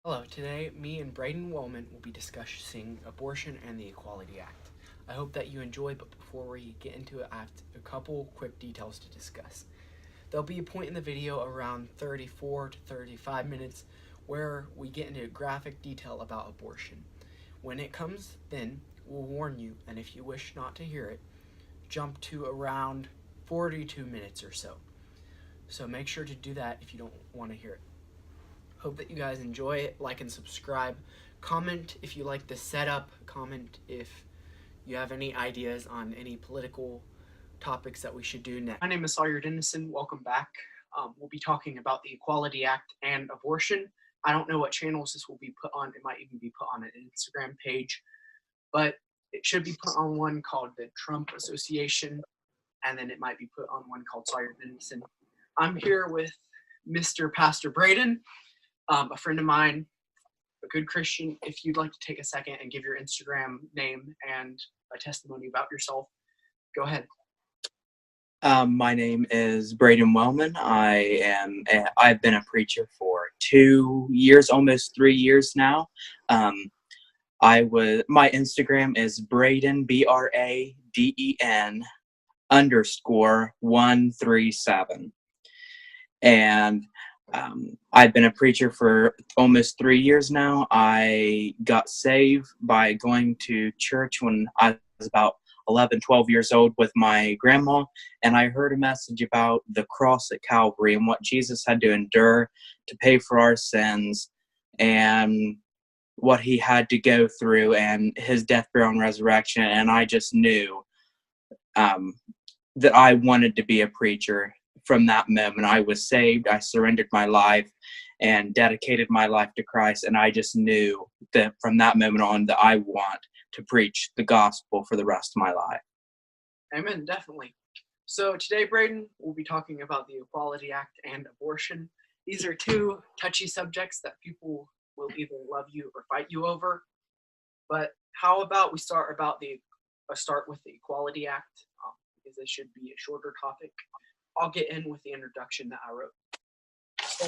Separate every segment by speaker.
Speaker 1: Hello, today me and Braden Wellman will be discussing abortion and the Equality Act. I hope that you enjoy, but before we get into it, I have a couple quick details to discuss. There'll be a point in the video around 34 to 35 minutes where we get into graphic detail about abortion. When it comes, then we'll warn you, and if you wish not to hear it, jump to around 42 minutes or so. So make sure to do that if you don't want to hear it. Hope that you guys enjoy it. Like and subscribe. Comment if you like the setup. Comment if you have any ideas on any political topics that we should do next. My name is Sawyer Dennison. Welcome back. We'll be talking about the Equality Act and abortion. I don't know what channels this will be put on. It might even be put on an Instagram page, but it should be put on one called the Trump Association, and then it might be put on one called Sawyer Dennison. I'm here with Mr. Pastor Braden, a friend of mine, a good Christian. If you'd like to take a second and give your Instagram name and a testimony about yourself, go ahead.
Speaker 2: My name is Braden Wellman. I've been a preacher for 2 years, almost 3 years now. My Instagram is Braden BRADEN _137, and I've been a preacher for almost 3 years now. I got saved by going to church when I was about 11, 12 years old with my grandma, and I heard a message about the cross at Calvary and what Jesus had to endure to pay for our sins, and what he had to go through, and his death, burial, and resurrection. And I just knew that I wanted to be a preacher. From that moment, I was saved. I surrendered my life and dedicated my life to Christ, and I just knew that from that moment on that I want to preach the gospel for the rest of my life.
Speaker 1: Amen, definitely. So today, Braden, we'll be talking about the Equality Act and abortion. These are two touchy subjects that people will either love you or fight you over. But how about we start with the Equality Act, because this should be a shorter topic. I'll get in with the introduction that I wrote. So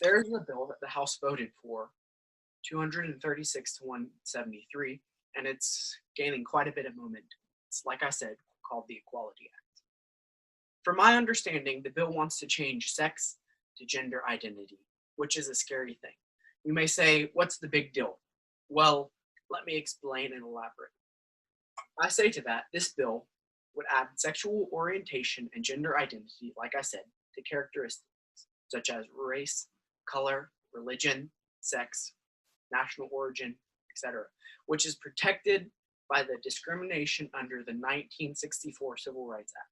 Speaker 1: there's a bill that the House voted for, 236 to 173, and it's gaining quite a bit of momentum. It's, like I said, called the Equality Act. From my understanding, the bill wants to change sex to gender identity, which is a scary thing. You may say, what's the big deal? Well, let me explain and elaborate. I say to that, this bill would add sexual orientation and gender identity, like I said, to characteristics such as race, color, religion, sex, national origin, etc., which is protected by the discrimination under the 1964 Civil Rights Act.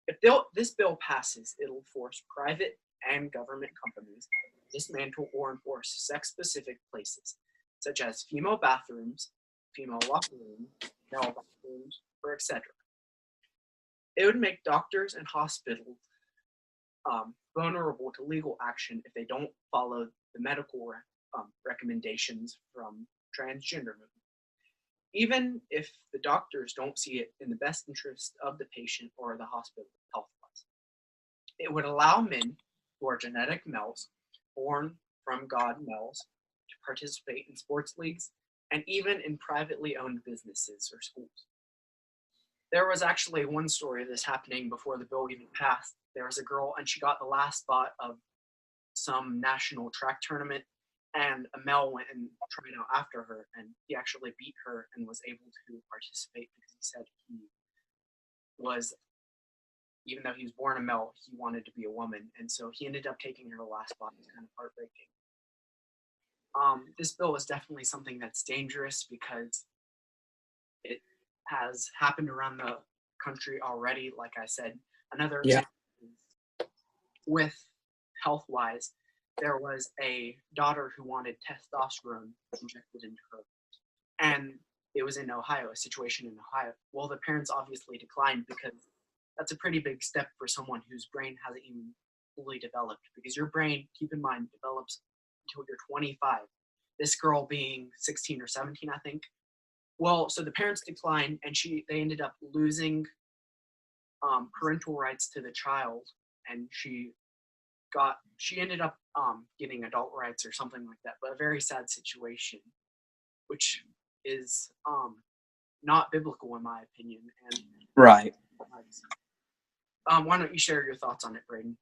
Speaker 1: If this bill passes, it'll force private and government companies to dismantle or enforce sex-specific places, such as female bathrooms, female locker rooms, male bathrooms, or etc. It would make doctors and hospitals vulnerable to legal action if they don't follow the medical recommendations from transgender movement. Even if the doctors don't see it in the best interest of the patient or the hospital health-wise. It would allow men who are genetic males, born from God males, to participate in sports leagues and even in privately owned businesses or schools. There was actually one story of this happening before the bill even passed. There was a girl, and she got the last spot of some national track tournament, and a male went and tried out after her, and he actually beat her and was able to participate because he said he was, even though he was born a male, he wanted to be a woman, and so he ended up taking her the last spot. It's kind of heartbreaking. This bill is definitely something that's dangerous because it has happened around the country already. Like I said, another example is with health-wise, there was a daughter who wanted testosterone injected into her, and it was in Ohio, a situation in Ohio. Well, the parents obviously declined because that's a pretty big step for someone whose brain hasn't even fully developed, because your brain, keep in mind, develops until you're 25. This girl being 16 or 17, I think. Well, so the parents declined, and they ended up losing parental rights to the child, and she she ended up getting adult rights or something like that, but a very sad situation, which is not biblical in my opinion. And
Speaker 2: Right.
Speaker 1: why don't you share your thoughts on it, Braden?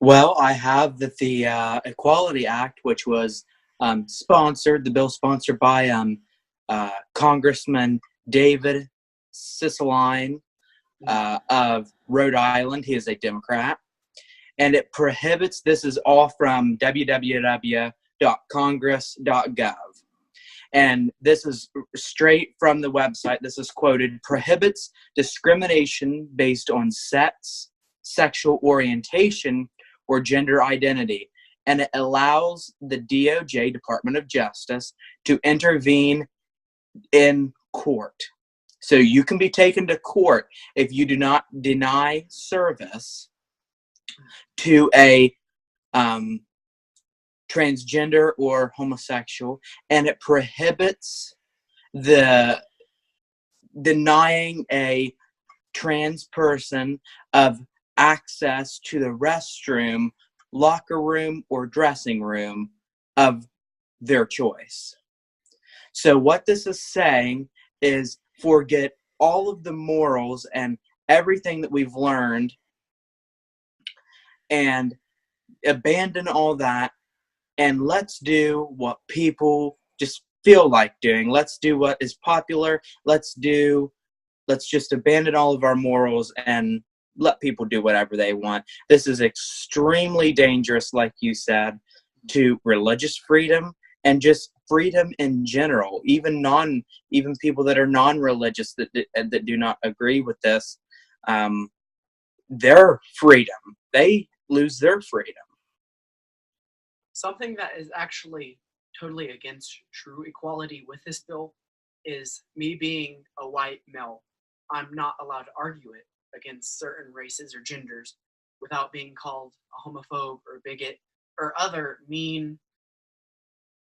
Speaker 2: Well, I have that the Equality Act, which was the bill sponsored by Congressman David Cicilline of Rhode Island. He is a Democrat. And it prohibits, this is all from www.congress.gov. And this is straight from the website. This is quoted, prohibits discrimination based on sex, sexual orientation, or gender identity. And it allows the DOJ, Department of Justice, to intervene in court. So you can be taken to court if you do not deny service to a transgender or homosexual, and it prohibits the denying a trans person of access to the restroom, locker room, or dressing room of their choice. So what this is saying is forget all of the morals and everything that we've learned and abandon all that, and let's do what people just feel like doing. Let's do what is popular. Let's just abandon all of our morals and let people do whatever they want. This is extremely dangerous, like you said, to religious freedom and just freedom in general. Even people that are non-religious that do not agree with this, their freedom, they lose their freedom.
Speaker 1: Something that is actually totally against true equality with this bill is me being a white male. I'm not allowed to argue it against certain races or genders without being called a homophobe or bigot or other mean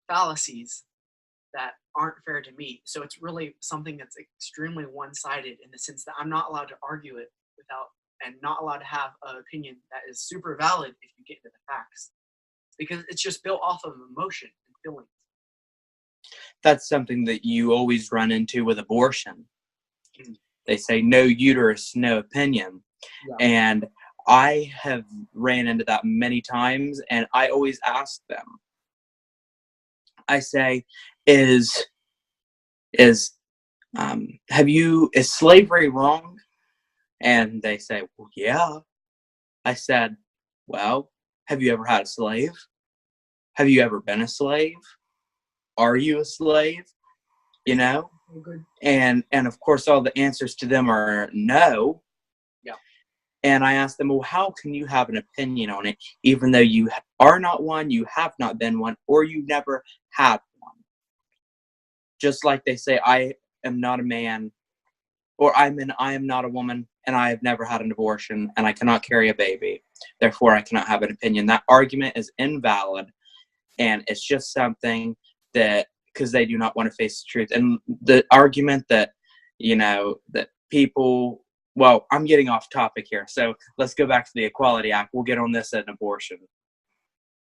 Speaker 1: fallacies that aren't fair to me. So it's really something that's extremely one-sided in the sense that I'm not allowed to argue it without, and not allowed to have an opinion that is super valid if you get into the facts, because it's just built off of emotion and feelings.
Speaker 2: That's something that you always run into with abortion.
Speaker 1: Mm.
Speaker 2: They say no uterus, no opinion.
Speaker 1: Yeah.
Speaker 2: And I have ran into that many times, and I always ask them, I say, is slavery wrong? And they say, well, yeah. I said, well, have you ever had a slave? Have you ever been a slave? Are you a slave? You know?
Speaker 1: Good.
Speaker 2: And of course, all the answers to them are no.
Speaker 1: Yeah.
Speaker 2: And I asked them, well, how can you have an opinion on it, even though you are not one, you have not been one, or you never had one? Just like they say, I am not a man, or I am not a woman, and I have never had an abortion, and I cannot carry a baby. Therefore, I cannot have an opinion. That argument is invalid, and it's just something that, because they do not want to face the truth. And the argument that, that people, well, I'm getting off topic here, so let's go back to the Equality Act. We'll get on this at abortion.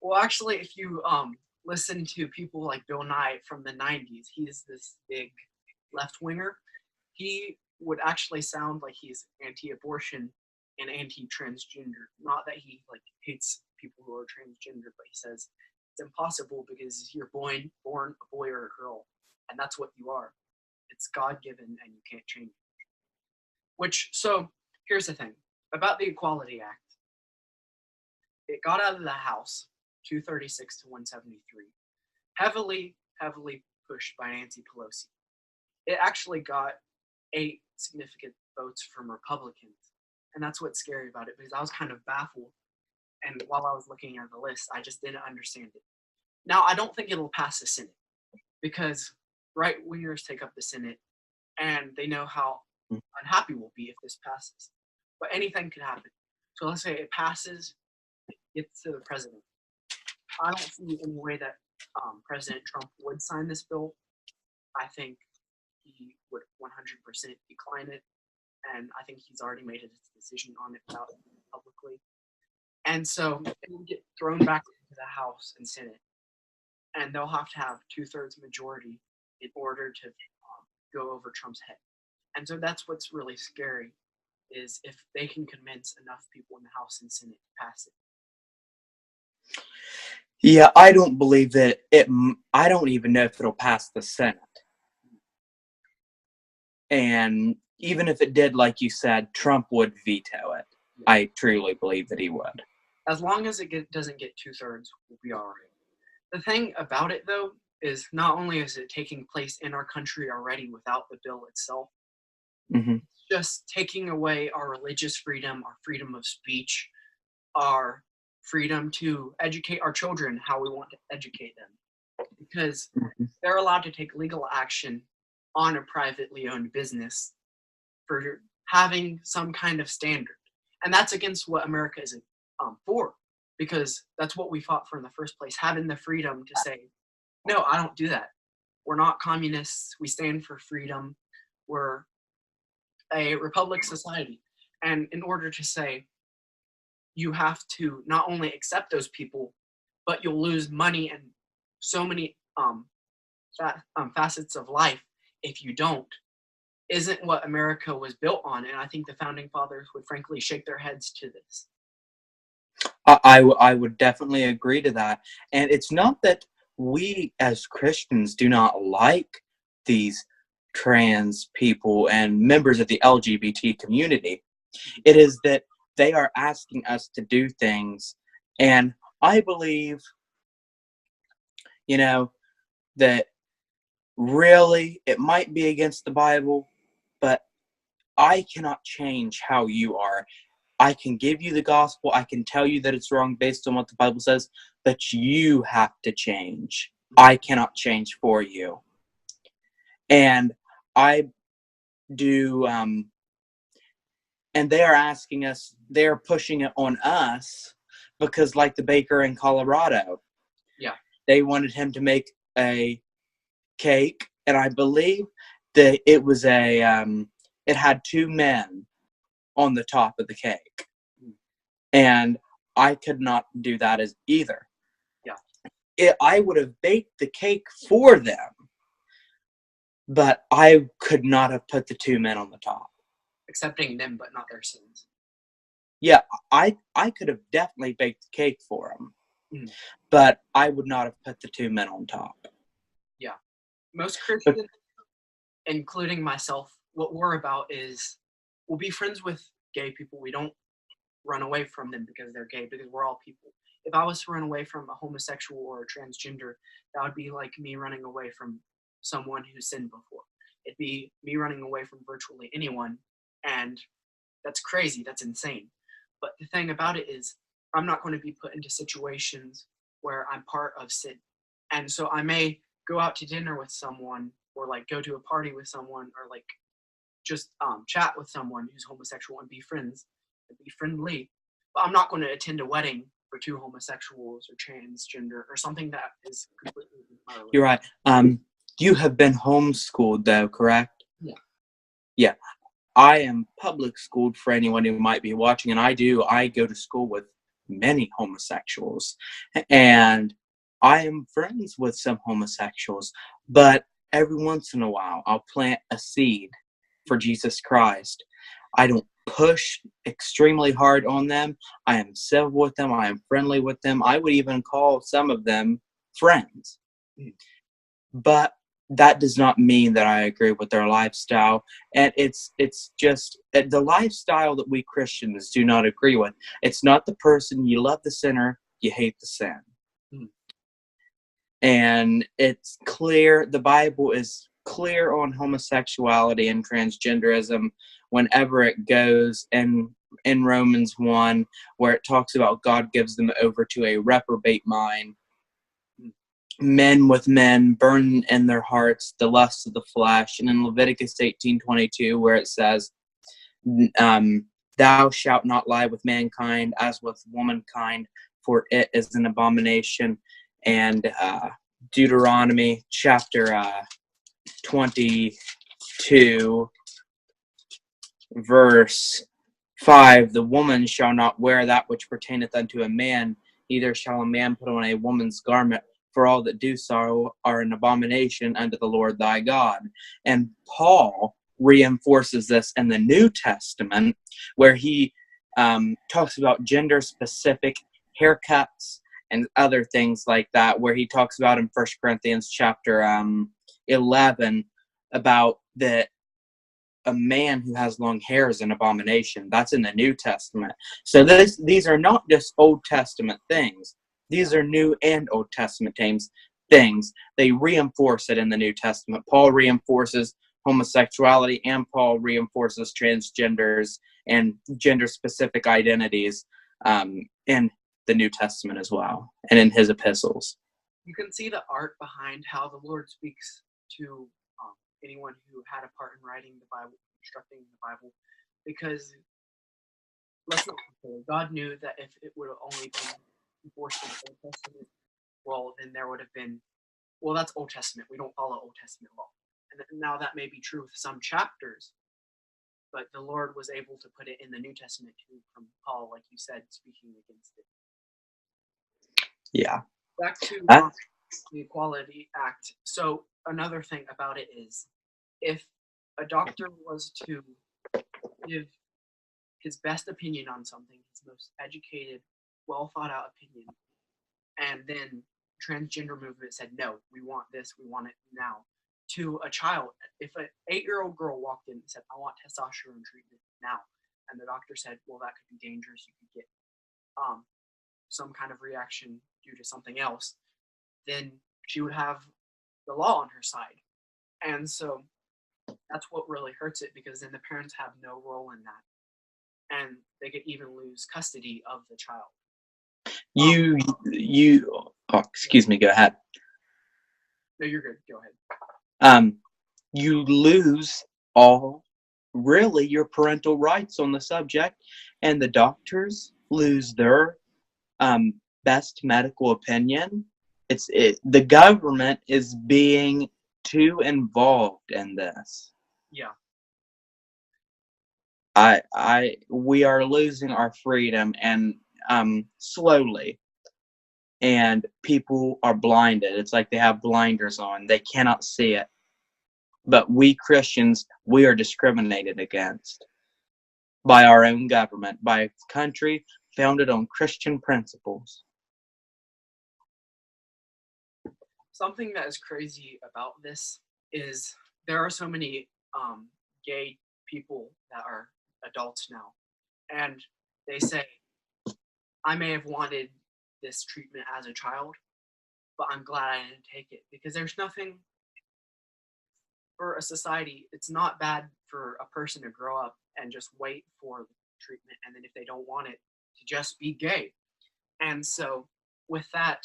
Speaker 1: Well, actually, if you listen to people like Bill Nye from the 90s, he's this big left-winger. He would actually sound like he's anti-abortion and anti-transgender. Not that he hates people who are transgender, but he says it's impossible because you're born a boy or a girl, and that's what you are. It's God-given, and you can't change it. So here's the thing about the Equality Act. It got out of the House 236 to 173, heavily pushed by Nancy Pelosi. It actually got 8 significant votes from Republicans, and that's what's scary about it, because I was kind of baffled, and while I was looking at the list, I just didn't understand it. Now, I don't think it'll pass the Senate, because right-wingers take up the Senate, and they know how unhappy we'll be if this passes. But anything could happen. So let's say it passes, it gets to the president. I don't see any way that President Trump would sign this bill. I think he would 100% decline it, and I think he's already made his decision on it publicly. And so it will get thrown back into the House and Senate, and they'll have to have 2/3 majority in order to go over Trump's head. And so that's what's really scary, is if they can convince enough people in the House and Senate to pass it.
Speaker 2: Yeah, I don't believe that I don't even know if it'll pass the Senate. And even if it did, like you said, Trump would veto it. I truly believe that he would.
Speaker 1: As long as it doesn't get 2/3, we'll be all right. The thing about it, though, is not only is it taking place in our country already without the bill itself,
Speaker 2: Mm-hmm.
Speaker 1: it's just taking away our religious freedom, our freedom of speech, our freedom to educate our children how we want to educate them. Because they're allowed to take legal action on a privately owned business for having some kind of standard. And that's against what America is for, because that's what we fought for in the first place, having the freedom to say, no, I don't do that. We're not communists. We stand for freedom. We're a republic society. And in order to say, you have to not only accept those people, but you'll lose money and so many facets of life if you don't, isn't what America was built on. And I think the founding fathers would frankly shake their heads to this.
Speaker 2: I would definitely agree to that. And it's not that we as Christians do not like these trans people and members of the LGBT community. It is that they are asking us to do things. And I believe, that really it might be against the Bible, but I cannot change how you are. I can give you the gospel. I can tell you that it's wrong based on what the Bible says, but you have to change. I cannot change for you. And I do, and they are asking us, they're pushing it on us because, like the baker in Colorado, they wanted him to make a cake, and I believe that it was it had 2 men on the top of the cake. And I could not do that as either. I would have baked the cake for them, but I could not have put the 2 men on the top.
Speaker 1: Accepting them, but not their sins.
Speaker 2: Yeah, I could have definitely baked the cake for them, but I would not have put the 2 men on top.
Speaker 1: Yeah. Most Christians, including myself, what we're about is we'll be friends with gay people. We don't run away from them because they're gay, because we're all people. If I was to run away from a homosexual or a transgender, that would be like me running away from someone who sinned before. It'd be me running away from virtually anyone, and that's crazy. That's insane. But the thing about it is, I'm not going to be put into situations where I'm part of sin. And so I may go out to dinner with someone, or like go to a party with someone, or like just chat with someone who's homosexual and be friends and be friendly. But I'm not going to attend a wedding for 2 homosexuals or transgender or something that is completely unrelated.
Speaker 2: You're right. You have been homeschooled though, correct?
Speaker 1: Yeah.
Speaker 2: Yeah. I am public schooled for anyone who might be watching, and I go to school with many homosexuals, and I am friends with some homosexuals, but every once in a while I'll plant a seed for Jesus Christ. I don't push extremely hard on them. I am civil with them. I am friendly with them. I would even call some of them friends. But that does not mean that I agree with their lifestyle. And it's just the lifestyle that we Christians do not agree with. It's not the person. You love the sinner, you hate the sin. And it's clear, the Bible is clear on homosexuality and transgenderism whenever it goes in Romans 1, where it talks about God gives them over to a reprobate mind. Men with men burn in their hearts the lusts of the flesh. And in Leviticus 18:22, where it says, thou shalt not lie with mankind as with womankind, for it is an abomination. And Deuteronomy chapter 22, verse 5, the woman shall not wear that which pertaineth unto a man, neither shall a man put on a woman's garment, for all that do so are an abomination unto the Lord thy God. And Paul reinforces this in the New Testament, where he talks about gender-specific haircuts and other things like that, where he talks about in 1 Corinthians chapter 11 about that a man who has long hair is an abomination. That's in the New Testament. So these are not just Old Testament things. These are New and Old Testament things. They reinforce it in the New Testament. Paul reinforces homosexuality, and Paul reinforces transgenders and gender-specific identities in the New Testament as well, and in his epistles.
Speaker 1: You can see the art behind how the Lord speaks to anyone who had a part in writing the Bible, instructing the Bible, because let's not compare. God knew that if it would have only been enforced in the Old Testament, well, then there would have been, well, that's Old Testament. We don't follow Old Testament law. And now that may be true with some chapters, but the Lord was able to put it in the New Testament too, from Paul, like you said, speaking against it.
Speaker 2: Yeah.
Speaker 1: Back to the Equality Act. So another thing about it is, if a doctor was to give his best opinion on something, his most educated, well thought out opinion, and then transgender movement said, no, we want this, we want it now, to a child, if an 8-year-old girl walked in and said, I want testosterone treatment now, and the doctor said, well, that could be dangerous, you could get some kind of reaction due to something else, then she would have the law on her side. And so that's what really hurts it, because then the parents have no role in that, and they could even lose custody of the child.
Speaker 2: Excuse me, go ahead.
Speaker 1: No, you're good, go ahead.
Speaker 2: You lose all, really, your parental rights on the subject, and the doctors lose their best medical opinion. The government is being too involved in this.
Speaker 1: Yeah.
Speaker 2: We are losing our freedom, and slowly, and people are blinded. It's like they have blinders on. They cannot see it. But we Christians, we are discriminated against by our own government, by a country founded on Christian principles.
Speaker 1: Something that is crazy about this is there are so many gay people that are adults now, and they say, I may have wanted this treatment as a child, but I'm glad I didn't take it, because there's nothing for a society. It's not bad for a person to grow up and just wait for the treatment, and then if they don't want it, to just be gay. And so with that,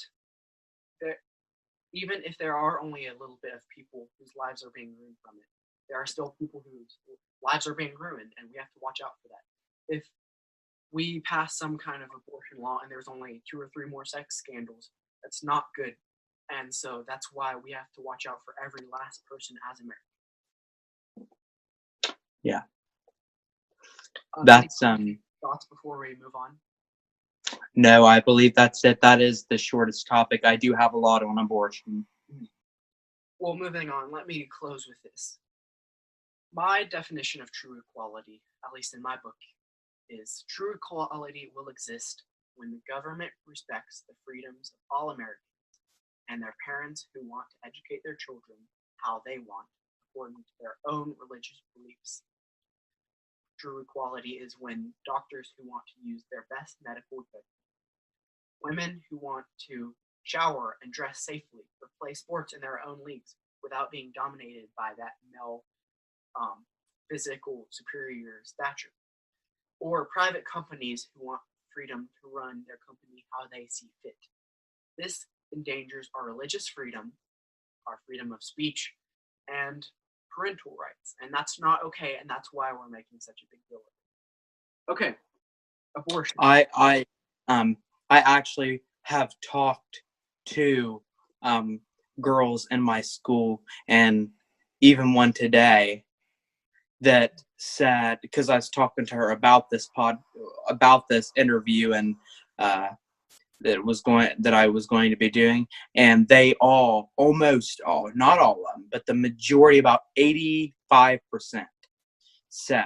Speaker 1: even if there are only a little bit of people whose lives are being ruined from it, there are still people whose lives are being ruined, and we have to watch out for that. If we pass some kind of abortion law and there's only 2 or 3 more sex scandals, that's not good. And so that's why we have to watch out for every last person as American.
Speaker 2: Yeah. That's
Speaker 1: thoughts before we move on?
Speaker 2: No, I believe that's it. That is the shortest topic. I do have a lot on abortion.
Speaker 1: Well, moving on, let me close with this. My definition of true equality, at least in my book, is true equality will exist when the government respects the freedoms of all Americans and their parents who want to educate their children how they want, according to their own religious beliefs. True equality is when doctors who want to use their best medical judgment, women who want to shower and dress safely, or play sports in their own leagues without being dominated by that male physical superior stature, or private companies who want freedom to run their company how they see fit. This endangers our religious freedom, our freedom of speech, and parental rights, and that's not okay, and that's why we're making such a big deal of it. Okay, abortion.
Speaker 2: I actually have talked to girls in my school, and even one today, that said, because I was talking to her about this interview, and uh, that I was going to be doing, and they all, almost all, not all of them, but the majority, about 85%, said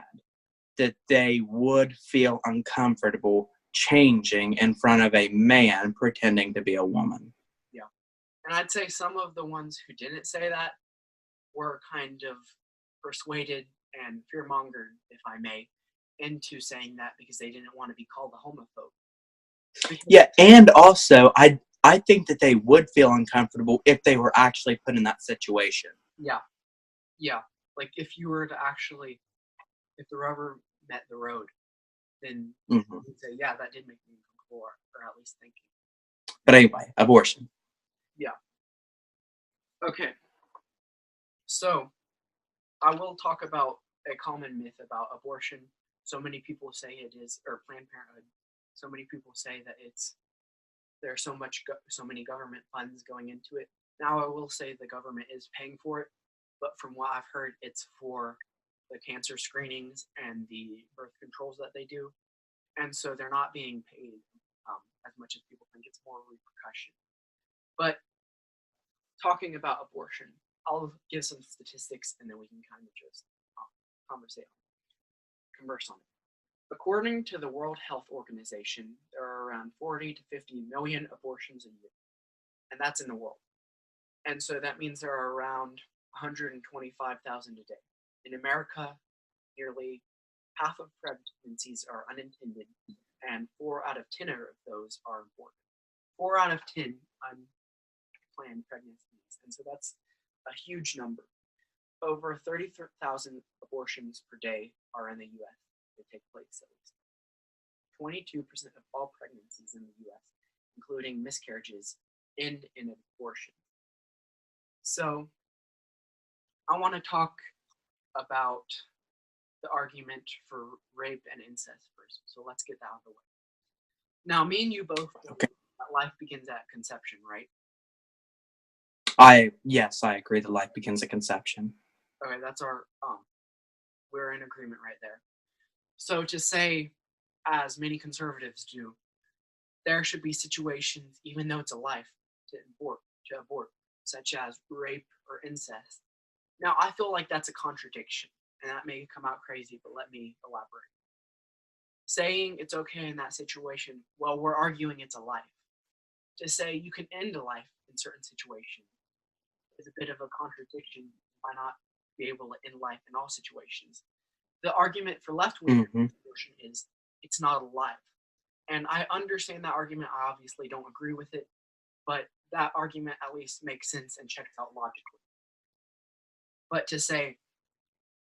Speaker 2: that they would feel uncomfortable changing in front of a man pretending to be a woman.
Speaker 1: Yeah. And I'd say some of the ones who didn't say that were kind of persuaded and fear-mongered, if I may, into saying that because they didn't want to be called a homophobe.
Speaker 2: Yeah, and also I think that they would feel uncomfortable if they were actually put in that situation.
Speaker 1: Yeah. Yeah. Like if you were to actually, if the rubber met the road, then you'd say, yeah, that did make me uncomfortable, or at least thinking.
Speaker 2: But anyway, abortion.
Speaker 1: Yeah. Okay. So I will talk about a common myth about abortion. So many people say it is, or Planned Parenthood. So many people say that there's so many government funds going into it. Now I will say the government is paying for it, but from what I've heard, it's for the cancer screenings and the birth controls that they do, and so they're not being paid as much as people think. It's more repercussion. But talking about abortion, I'll give some statistics, and then we can kind of just converse on it. According to the World Health Organization, there are around 40 to 50 million abortions a year, and that's in the world. And so that means there are around 125,000 a day. In America, nearly half of pregnancies are unintended, and 4 out of 10 of those are aborted. 4 out of 10 unplanned pregnancies, and so that's a huge number. Over 30,000 abortions per day are in the U.S. that take place at least. 22% of all pregnancies in the U.S., including miscarriages, end in an abortion. So I want to talk about the argument for rape and incest first. So let's get that out of the way. Now, me and you both know that life begins at conception, right?
Speaker 2: Yes, I agree that life begins at conception.
Speaker 1: Okay, that's our we're in agreement right there. So to say, as many conservatives do, there should be situations, even though it's a life, to abort, such as rape or incest. Now, I feel like that's a contradiction, and that may come out crazy, but let me elaborate. Saying it's okay in that situation, well, we're arguing it's a life. To say you can end a life in certain situations is a bit of a contradiction. Why not be able to end life in all situations? The argument for left-wing abortion is it's not alive. And I understand that argument. I obviously don't agree with it, but that argument at least makes sense and checks out logically. But to say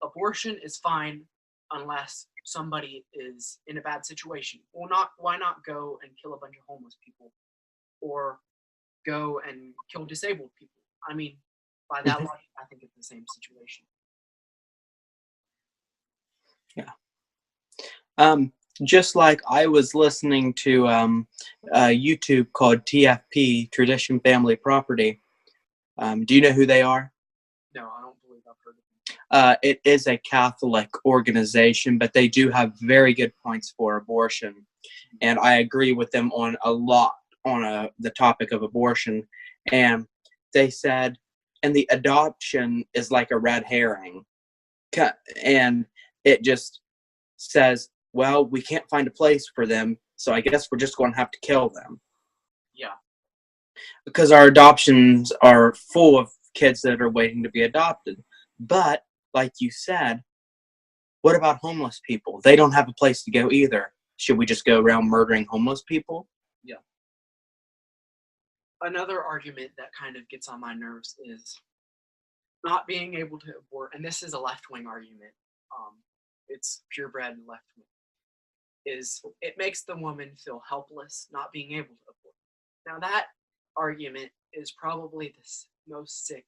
Speaker 1: abortion is fine unless somebody is in a bad situation, well, why not go and kill a bunch of homeless people or go and kill disabled people? I mean, by that logic, I think it's the same situation.
Speaker 2: Yeah. Just like I was listening to YouTube called TFP, Tradition Family Property. Do you know who they are?
Speaker 1: No, I don't believe I've heard of them.
Speaker 2: It is a Catholic organization, but they do have very good points for abortion. And I agree with them on a lot on the topic of abortion. And they said, and the adoption is like a red herring. And it just says, well, we can't find a place for them, so I guess we're just going to have to kill them.
Speaker 1: Yeah.
Speaker 2: Because our adoptions are full of kids that are waiting to be adopted. But, like you said, what about homeless people? They don't have a place to go either. Should we just go around murdering homeless people?
Speaker 1: Yeah. Another argument that kind of gets on my nerves is not being able to abort, and this is a left-wing argument. It's purebred left-wing. Is it makes the woman feel helpless not being able to abort. Now that argument is probably the most sick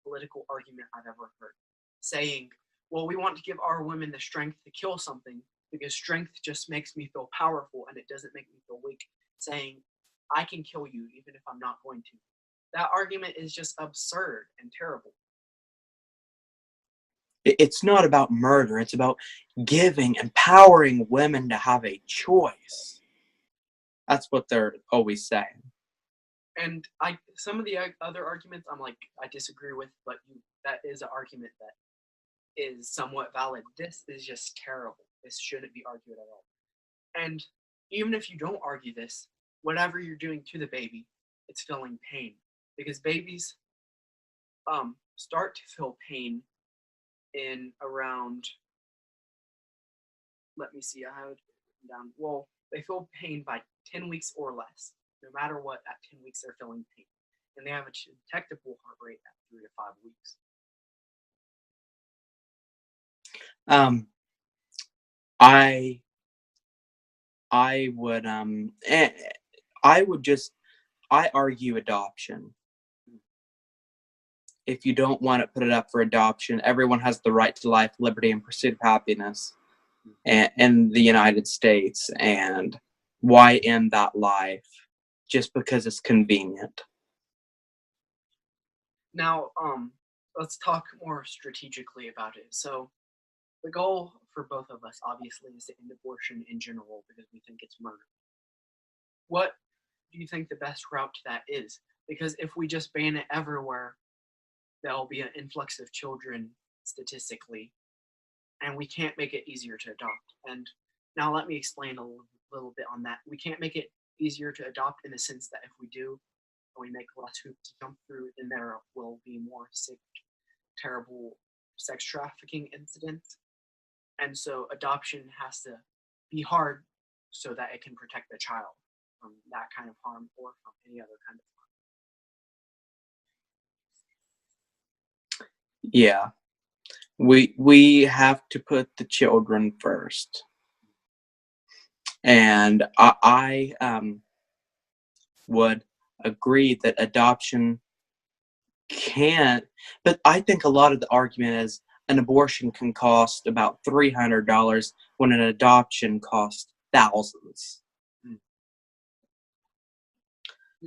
Speaker 1: political argument I've ever heard. Saying, well, we want to give our women the strength to kill something because strength just makes me feel powerful and it doesn't make me feel weak. Saying, I can kill you even if I'm not going to. That argument is just absurd and terrible.
Speaker 2: It's not about murder. It's about empowering women to have a choice. That's what they're always saying.
Speaker 1: And some of the other arguments I disagree with, but that is an argument that is somewhat valid. This is just terrible. This shouldn't be argued at all. And even if you don't argue this, whatever you're doing to the baby, it's feeling pain, because babies start to feel pain in around, let me see, I have it written down. Well, they feel pain by 10 weeks or less. No matter what, at 10 weeks they're feeling pain, and they have a detectable heart rate at 3 to 5 weeks.
Speaker 2: I argue adoption. If you don't want it, put it up for adoption. Everyone has the right to life, liberty, and pursuit of happiness in the United States. And why end that life just because it's convenient?
Speaker 1: Now, let's talk more strategically about it. So, the goal for both of us, obviously, is to end abortion in general because we think it's murder. What do you think the best route to that is? Because if we just ban it everywhere, there'll be an influx of children statistically, and we can't make it easier to adopt. And now let me explain a little bit on that. We can't make it easier to adopt in the sense that if we do, and we make less hoops to jump through, then there will be more sick, terrible sex trafficking incidents. And so adoption has to be hard so that it can protect the child from that kind of harm or from any other kind of harm.
Speaker 2: Yeah. We have to put the children first. And I would agree that adoption can't, but I think a lot of the argument is an abortion can cost about $300 when an adoption costs thousands.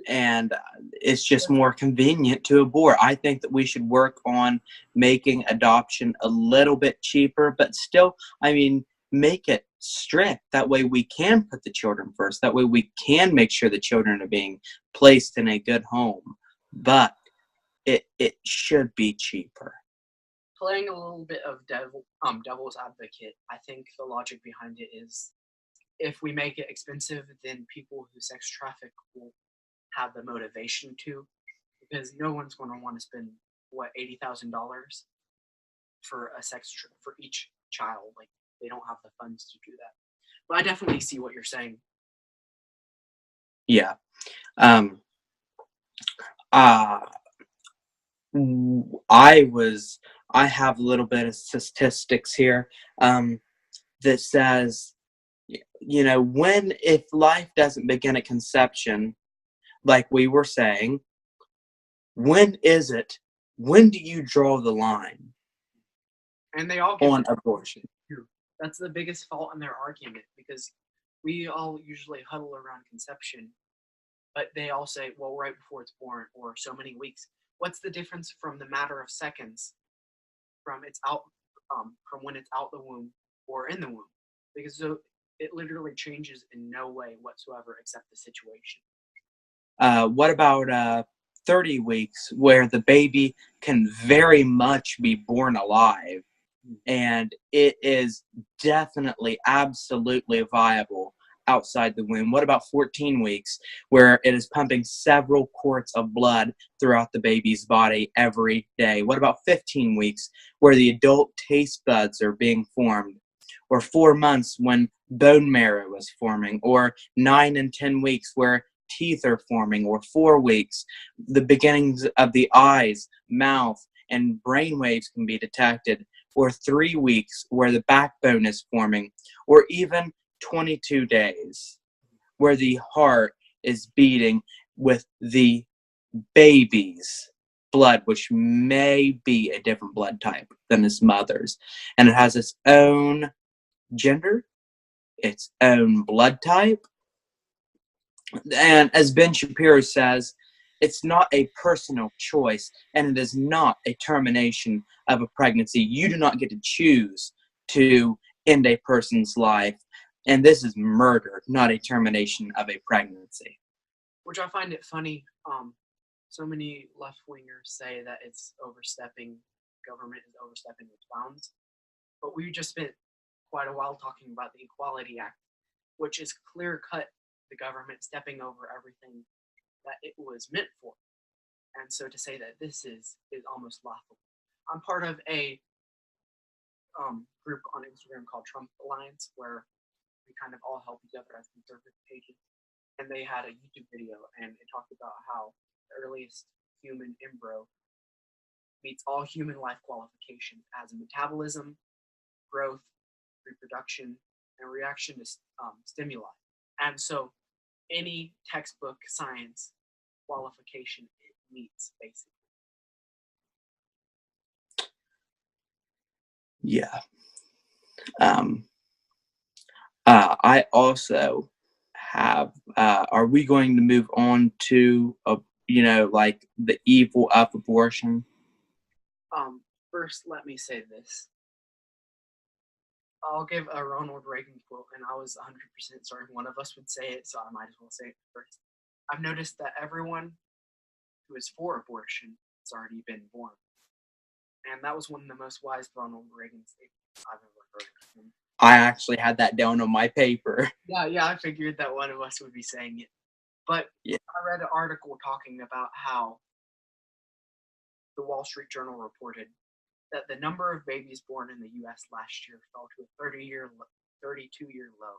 Speaker 2: And it's just more convenient to abort. I think that we should work on making adoption a little bit cheaper, but still, make it strict. That way we can put the children first. That way we can make sure the children are being placed in a good home. But it should be cheaper.
Speaker 1: Playing a little bit of devil's advocate, I think the logic behind it is if we make it expensive, then people who sex traffic will have the motivation to, because no one's going to want to spend $80,000 for for each child. Like, they don't have the funds to do that. But I definitely see what you're saying.
Speaker 2: Yeah. I have a little bit of statistics here that says, if life doesn't begin at conception, like we were saying, when do you draw the line?
Speaker 1: And they all
Speaker 2: on abortion.
Speaker 1: That's the biggest fault in their argument, because we all usually huddle around conception, but they all say, well, right before it's born or so many weeks. What's the difference from the matter of seconds from when it's out the womb or in the womb? Because it literally changes in no way whatsoever except the situation.
Speaker 2: What about 30 weeks, where the baby can very much be born alive, and it is definitely, absolutely viable outside the womb? What about 14 weeks, where it is pumping several quarts of blood throughout the baby's body every day? What about 15 weeks, where the adult taste buds are being formed? Or 4 months, when bone marrow is forming? Or 9 and 10 weeks, where teeth are forming? Or 4 weeks, the beginnings of the eyes, mouth, and brain waves can be detected? Or 3 weeks, where the backbone is forming? Or even 22 days, where the heart is beating with the baby's blood, which may be a different blood type than his mother's, and it has its own gender, its own blood type. And as Ben Shapiro says, It's not a personal choice, and it is not a termination of a pregnancy. You do not get to choose to end a person's life, and this is murder, not a termination of a pregnancy.
Speaker 1: Which I find it funny. So many left-wingers say that it's overstepping, government is overstepping its bounds. But we just spent quite a while talking about the Equality Act, which is clear-cut the government stepping over everything that it was meant for. And so to say that this is almost laughable. I'm part of a group on Instagram called Trump Alliance, where we kind of all help each other as conservative pages. And they had a YouTube video, and it talked about how the earliest human embryo meets all human life qualifications as metabolism, growth, reproduction, and reaction to stimuli. And so any textbook science qualification it meets, basically.
Speaker 2: Yeah. I also have, are we going to move on to, like the evil of abortion?
Speaker 1: First, let me say this. I'll give a Ronald Reagan quote, and I was 100% certain one of us would say it, so I might as well say it first. I've noticed that everyone who is for abortion has already been born. And that was one of the most wise Ronald Reagan statements I've ever heard from him.
Speaker 2: I actually had that down on my paper.
Speaker 1: Yeah, I figured that one of us would be saying it. But yeah. I read an article talking about how the Wall Street Journal reported that the number of babies born in the U.S. last year fell to a 32-year low,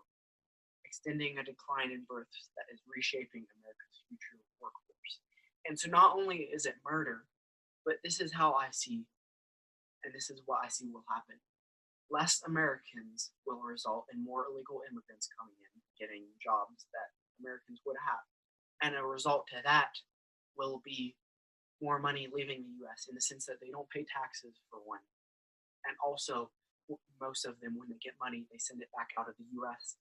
Speaker 1: extending a decline in births that is reshaping America's future workforce. And so not only is it murder, but this is how I see, and this is what I see will happen. Less Americans will result in more illegal immigrants coming in, getting jobs that Americans would have. And a result to that will be more money leaving the U.S. in the sense that they don't pay taxes, for one. And also, most of them, when they get money, they send it back out of the U.S.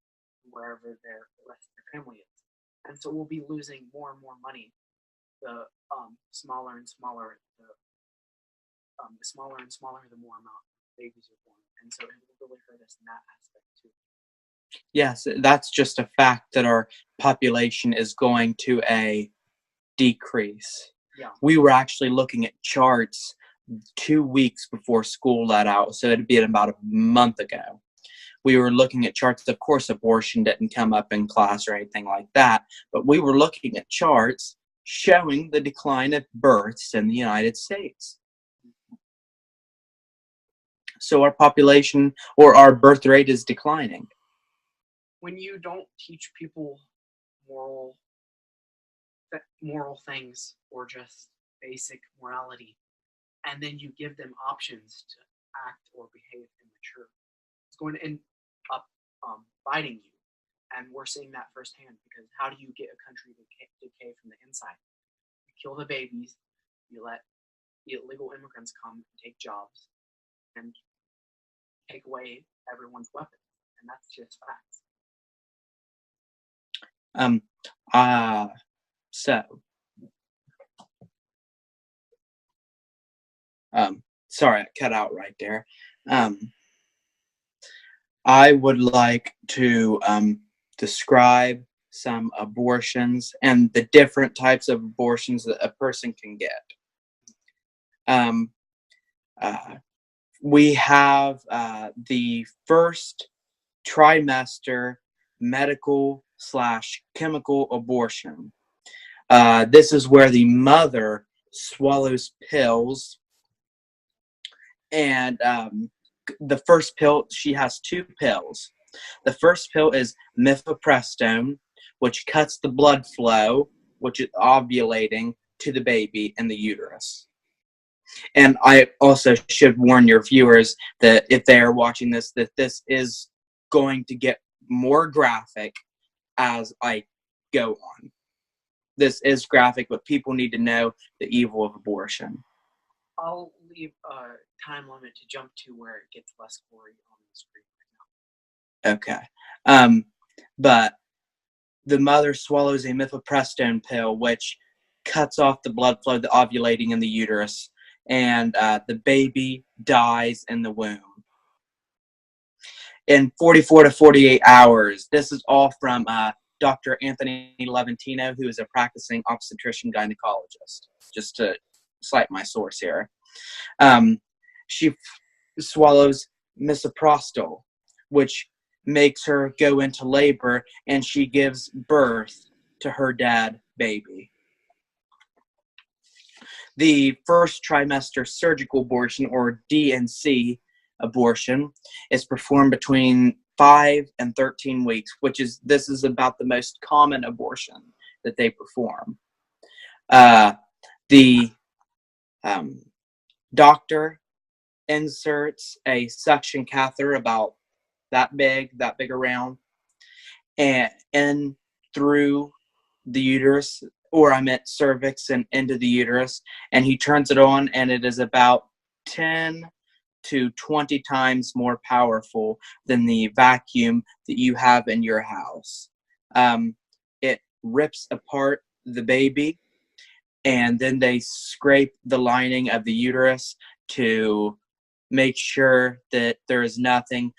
Speaker 1: wherever the rest of their family is. And so we'll be losing more and more money the smaller and smaller the more amount of babies are born. And so it will really hurt us in that aspect too.
Speaker 2: Yes, that's just a fact that our population is going to a decrease.
Speaker 1: Yeah.
Speaker 2: We were actually looking at charts 2 weeks before school let out, so it'd been about a month ago. We were looking at charts. Of course, abortion didn't come up in class or anything like that, but we were looking at charts showing the decline of births in the United States. So our population or our birth rate is declining.
Speaker 1: When you don't teach people moral things or just basic morality, and then you give them options to act or behave immature, it's going to end up biting you. And we're seeing that firsthand, because how do you get a country to decay from the inside? You kill the babies, you let the illegal immigrants come and take jobs, and take away everyone's weapons. And that's just facts.
Speaker 2: Sorry, I cut out right there. I would like to describe some abortions and the different types of abortions that a person can get. We have the first trimester medical/chemical abortion. This is where the mother swallows pills, and the first pill, she has 2 pills. The first pill is mifepristone, which cuts the blood flow, which is ovulating, to the baby in the uterus. And I also should warn your viewers that if they are watching this, that this is going to get more graphic as I go on. This is graphic, but people need to know the evil of abortion.
Speaker 1: I'll leave a time limit to jump to where it gets less gory on the screen right now.
Speaker 2: Okay. But the mother swallows a mifepristone pill, which cuts off the blood flow, the ovulating in the uterus, and the baby dies in the womb. In 44 to 48 hours, this is all from Dr. Anthony Levantino, who is a practicing obstetrician gynecologist, just to cite my source here. She swallows misoprostol, which makes her go into labor, and she gives birth to her dad baby. The first trimester surgical abortion, or D&C abortion, is performed between 5 and 13 weeks, this is about the most common abortion that they perform. The doctor inserts a suction catheter about that big around, and through the uterus, or I meant cervix and into the uterus, and he turns it on, and it is about 10 to 20 times more powerful than the vacuum that you have in your house. It rips apart the baby, and then they scrape the lining of the uterus to make sure that there is nothing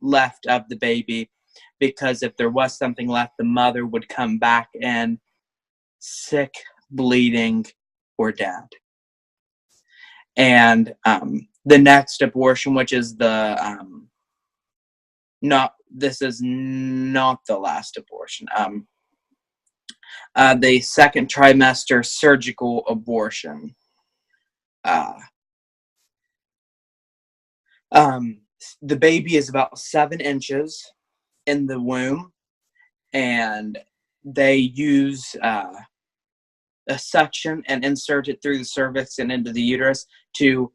Speaker 2: left of the baby, because if there was something left, the mother would come back in sick, bleeding, or dead. And the next abortion, which is this is not the last abortion. The second trimester surgical abortion. The baby is about 7 inches in the womb, and they use a suction and insert it through the cervix and into the uterus to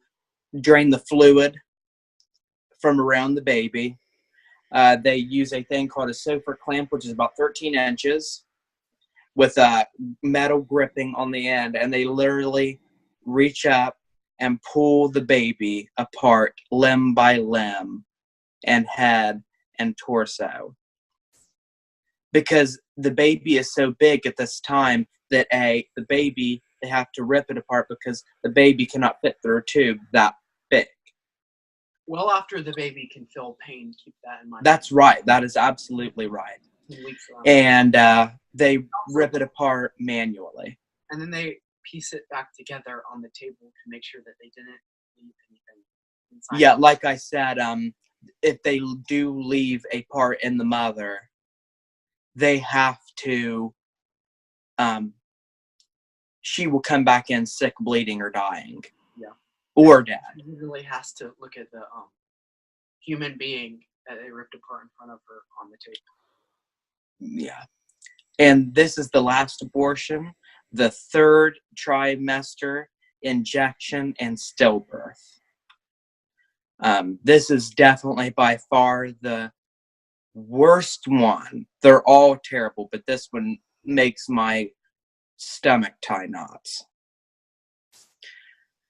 Speaker 2: drain the fluid from around the baby. They use a thing called a Sofer clamp, which is about 13 inches with a metal gripping on the end, and they literally reach up and pull the baby apart limb by limb and head and torso. Because the baby is so big at this time that they have to rip it apart because the baby cannot fit through a tube that big.
Speaker 1: Well, after the baby can feel pain, keep that in mind.
Speaker 2: That's right. That is absolutely right. And they rip it apart manually.
Speaker 1: And then they piece it back together on the table to make sure that they didn't leave anything inside.
Speaker 2: Yeah, like I said, if they do leave a part in the mother, they have to, she will come back in sick, bleeding, or dying.
Speaker 1: Yeah.
Speaker 2: Or dead.
Speaker 1: She really has to look at the human being that they ripped apart in front of her on the table.
Speaker 2: Yeah. And this is the last abortion, the third trimester injection and stillbirth. This is definitely by far the worst one. They're all terrible, but this one makes my stomach tie knots.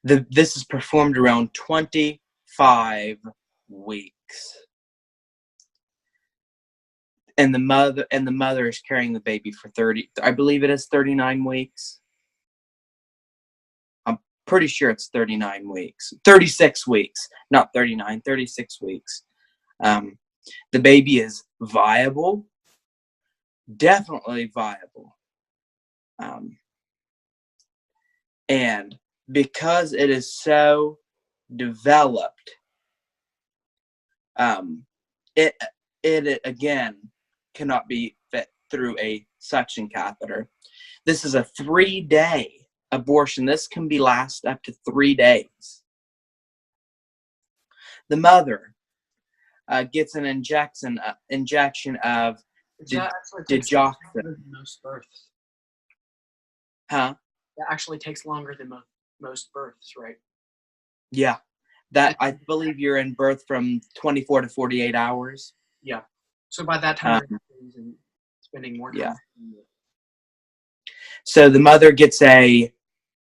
Speaker 2: This is performed around 25 weeks. And the mother is carrying the baby for 39 weeks. I'm pretty sure it's 39 weeks. 36 weeks, not 39, 36 weeks. The baby is viable, definitely viable. And because it is so developed, it again cannot be fit through a suction catheter. This is a 3-day abortion. This can last up to 3 days. The mother gets an injection of digoxin.
Speaker 1: Most births.
Speaker 2: Huh?
Speaker 1: That actually takes longer than most births, right?
Speaker 2: Yeah. That, I believe you're in birth from 24 to 48 hours.
Speaker 1: Yeah. So by that time, you're spending more time.
Speaker 2: Yeah. So the mother gets a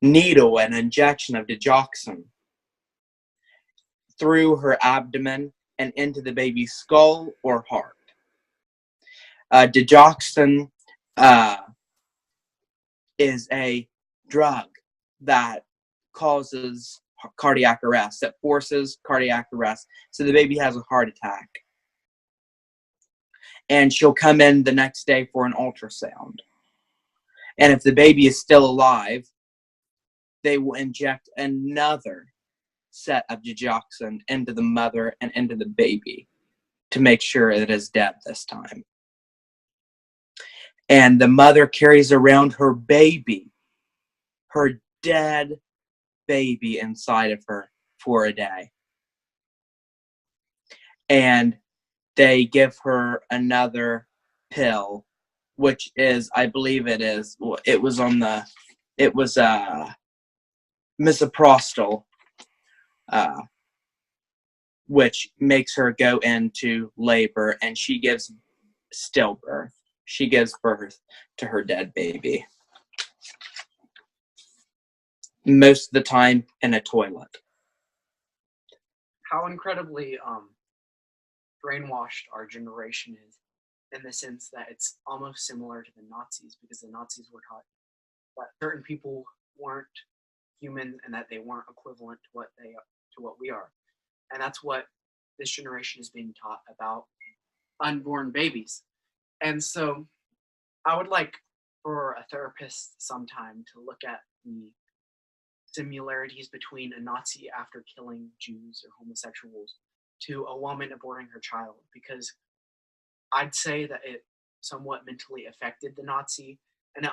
Speaker 2: needle, an injection of digoxin through her abdomen and into the baby's skull or heart. Digoxin is a drug that causes cardiac arrest, that forces cardiac arrest. So the baby has a heart attack. And she'll come in the next day for an ultrasound. And if the baby is still alive, they will inject another set of digoxin into the mother and into the baby to make sure it is dead this time. And the mother carries around her baby, her dead baby inside of her for a day. And they give her another pill, which is, I believe it was misoprostol, which makes her go into labor, and she gives stillbirth. She gives birth to her dead baby. Most of the time in a toilet.
Speaker 1: How incredibly brainwashed our generation is, in the sense that it's almost similar to the Nazis, because the Nazis were taught that certain people weren't human and that they weren't equivalent to what we are. And that's what this generation is being taught about unborn babies. And so I would like for a therapist sometime to look at the similarities between a Nazi after killing Jews or homosexuals to a woman aborting her child, because I'd say that it somewhat mentally affected the Nazi, and it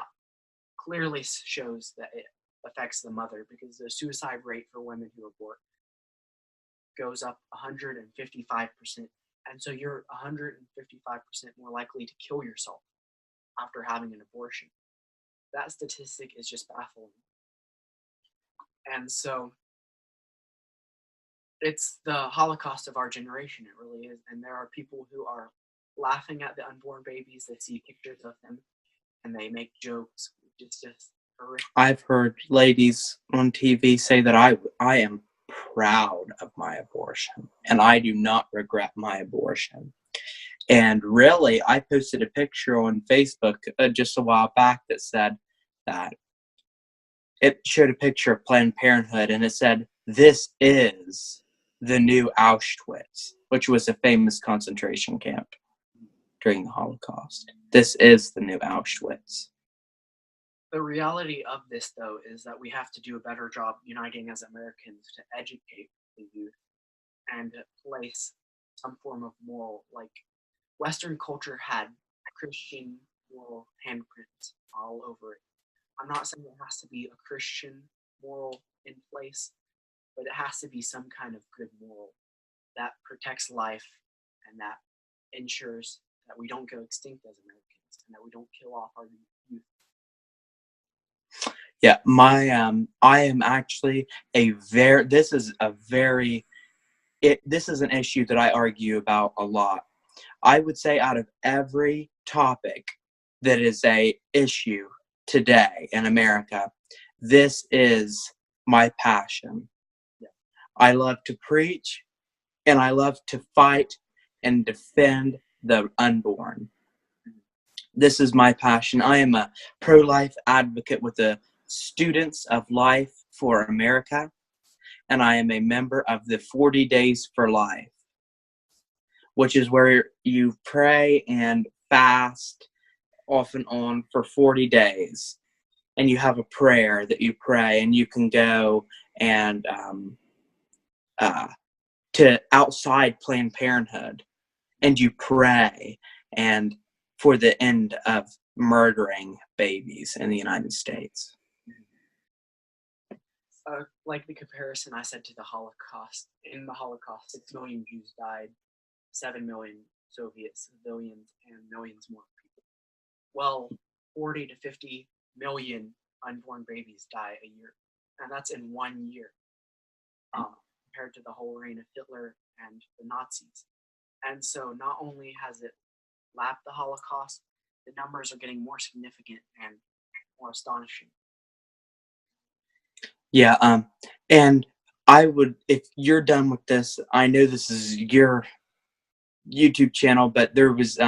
Speaker 1: clearly shows that it affects the mother, because the suicide rate for women who abort goes up 155%. And so you're 155% more likely to kill yourself after having an abortion. That statistic is just baffling. And so it's the Holocaust of our generation, it really is. And there are people who are laughing at the unborn babies. They see pictures of them and they make jokes. It's just horrific.
Speaker 2: I've heard ladies on TV say that I am proud of my abortion, and I do not regret my abortion. And really, I posted a picture on Facebook just a while back that said that it showed a picture of Planned Parenthood, and it said, "This is the new Auschwitz," which was a famous concentration camp during the Holocaust. This is the new Auschwitz.
Speaker 1: The reality of this, though, is that we have to do a better job uniting as Americans to educate the youth and place some form of moral, like Western culture had Christian moral handprints all over it. I'm not saying it has to be a Christian moral in place, but it has to be some kind of good moral that protects life and that ensures that we don't go extinct as Americans and that we don't kill off our youth.
Speaker 2: Yeah, I am actually this is an issue that I argue about a lot. I would say out of every topic that is a issue today in America, this is my passion.
Speaker 1: Yeah.
Speaker 2: I love to preach, and I love to fight and defend the unborn. This is my passion. I am a pro-life advocate with the Students of Life for America, and I am a member of the 40 Days for Life, which is where you pray and fast off and on for 40 days. And you have a prayer that you pray, and you can go and to outside Planned Parenthood, and you pray and for the end of murdering babies in the United States.
Speaker 1: Like the comparison I said to the Holocaust. In the Holocaust, 6 million Jews died, 7 million Soviet civilians, and millions more people. Well, 40 to 50 million unborn babies die a year, and that's in 1 year, compared to the whole reign of Hitler and the Nazis. And so not only has it lapped the Holocaust, the numbers are getting more significant and more astonishing.
Speaker 2: Yeah, and I would, if you're done with this, I know this is your YouTube channel, but there was,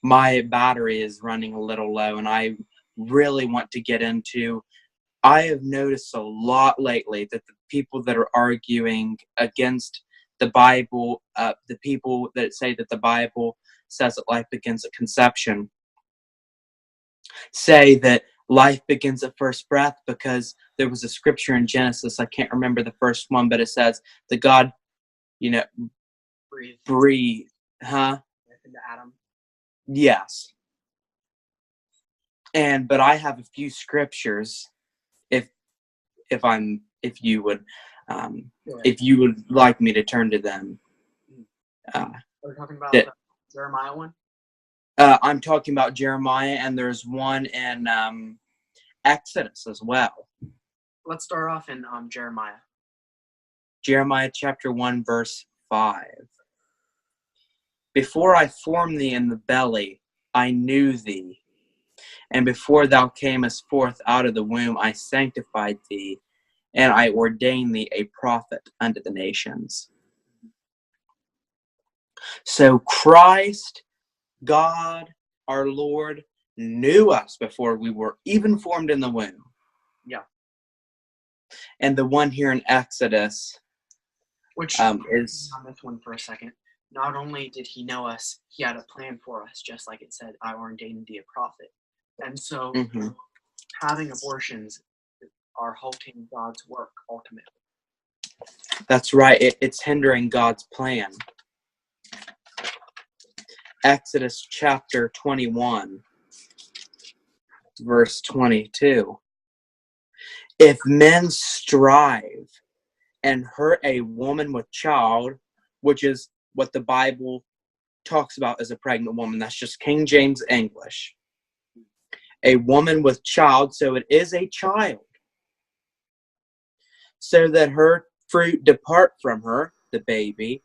Speaker 2: my battery is running a little low, and I really want to get into. I have noticed a lot lately that the people that are arguing against the Bible, the people that say that the Bible says that life begins at conception, say that life begins at first breath because there was a scripture in Genesis, I can't remember the first one, but it says that God, breathe, huh?
Speaker 1: Into Adam.
Speaker 2: Yes. But I have a few scriptures, if you would like me to turn to them.
Speaker 1: We're talking about
Speaker 2: that,
Speaker 1: the Jeremiah one?
Speaker 2: I'm talking about Jeremiah, and there's one in Exodus as well.
Speaker 1: Let's start off in Jeremiah.
Speaker 2: Jeremiah chapter 1, verse 5. Before I formed thee in the belly, I knew thee. And before thou camest forth out of the womb, I sanctified thee, and I ordained thee a prophet unto the nations. So Christ, God, our Lord, knew us before we were even formed in the womb.
Speaker 1: Yeah.
Speaker 2: And the one here in Exodus,
Speaker 1: which
Speaker 2: is
Speaker 1: on this one for a second. Not only did he know us, he had a plan for us, just like it said, I ordained thee a prophet. And so having abortions are halting God's work ultimately.
Speaker 2: That's right. It's hindering God's plan. Exodus chapter 21, verse 22. If men strive and hurt a woman with child, which is what the Bible talks about as a pregnant woman, that's just King James English. A woman with child, so it is a child, so that her fruit depart from her, the baby,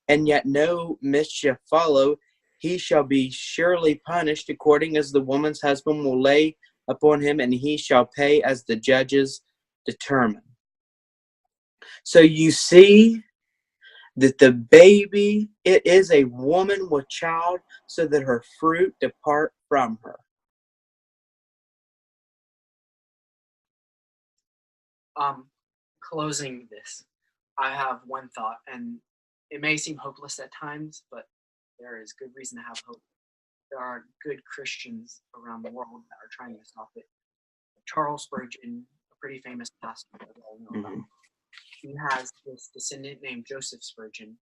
Speaker 2: and yet no mischief follow, he shall be surely punished according as the woman's husband will lay upon him, and he shall pay as the judges determine. So you see that the baby, it is a woman with child, so that her fruit depart from her.
Speaker 1: Closing this, I have one thought, and it may seem hopeless at times, but there is good reason to have hope. There are good Christians around the world that are trying to stop it. Charles Spurgeon, a pretty famous pastor that we all know about, he has this descendant named Joseph Spurgeon,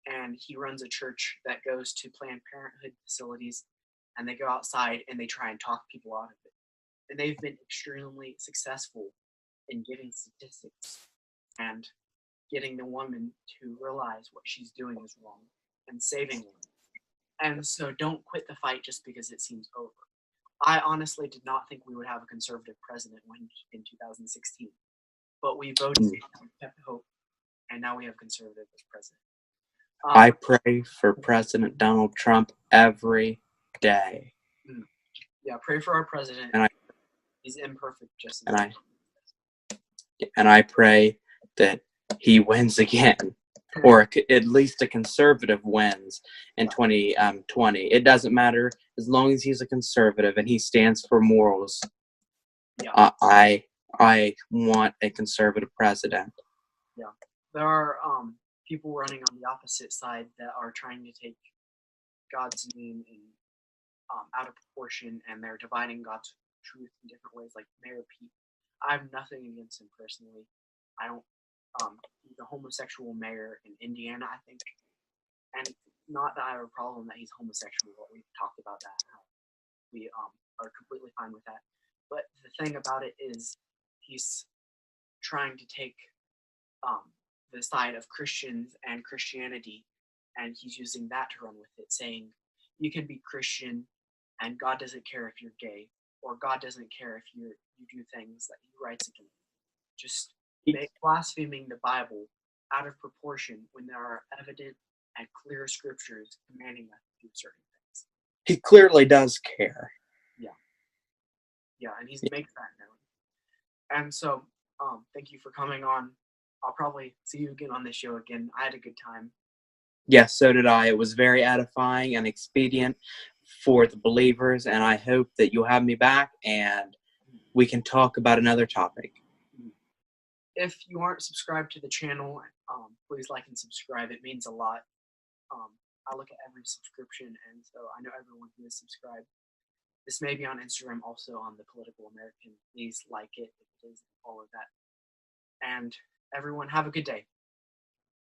Speaker 1: and he runs a church that goes to Planned Parenthood facilities, and they go outside and they try and talk people out of it. And they've been extremely successful in giving statistics and getting the woman to realize what she's doing is wrong and saving women. And so don't quit the fight just because it seems over. I honestly did not think we would have a conservative president in 2016, but we voted and kept hope, and now we have conservative as president.
Speaker 2: I pray for President Donald Trump every day.
Speaker 1: Yeah, pray for our president.
Speaker 2: And
Speaker 1: he's imperfect, just
Speaker 2: and I pray that he wins again, or at least a conservative wins in 2020. It doesn't matter as long as he's a conservative and he stands for morals.
Speaker 1: Yeah.
Speaker 2: I want a conservative president.
Speaker 1: Yeah, there are people running on the opposite side that are trying to take God's name in out of proportion, and they're dividing God's truth in different ways, like Mayor Pete. I have nothing against him personally. I don't. He's a homosexual mayor in Indiana, I think, and not that I have a problem that he's homosexual, but we've talked about that. How we are completely fine with that. But the thing about it is, he's trying to take the side of Christians and Christianity, and he's using that to run with it, saying you can be Christian and God doesn't care if you're gay, or God doesn't care if you do things that he writes against. Just blaspheming the Bible out of proportion when there are evident and clear scriptures commanding us to do certain things.
Speaker 2: He clearly does care.
Speaker 1: Yeah, and he makes that known. And so, thank you for coming on. I'll probably see you again on this show again. I had a good time.
Speaker 2: Yes, so did I. It was very edifying and expedient for the believers, and I hope that you'll have me back and we can talk about another topic.
Speaker 1: If you aren't subscribed to the channel, please like and subscribe. It means a lot. I look at every subscription, and so I know everyone who is subscribed. This may be on Instagram, also on the Political American. Please like it if it is, all of that. And everyone, have a good day.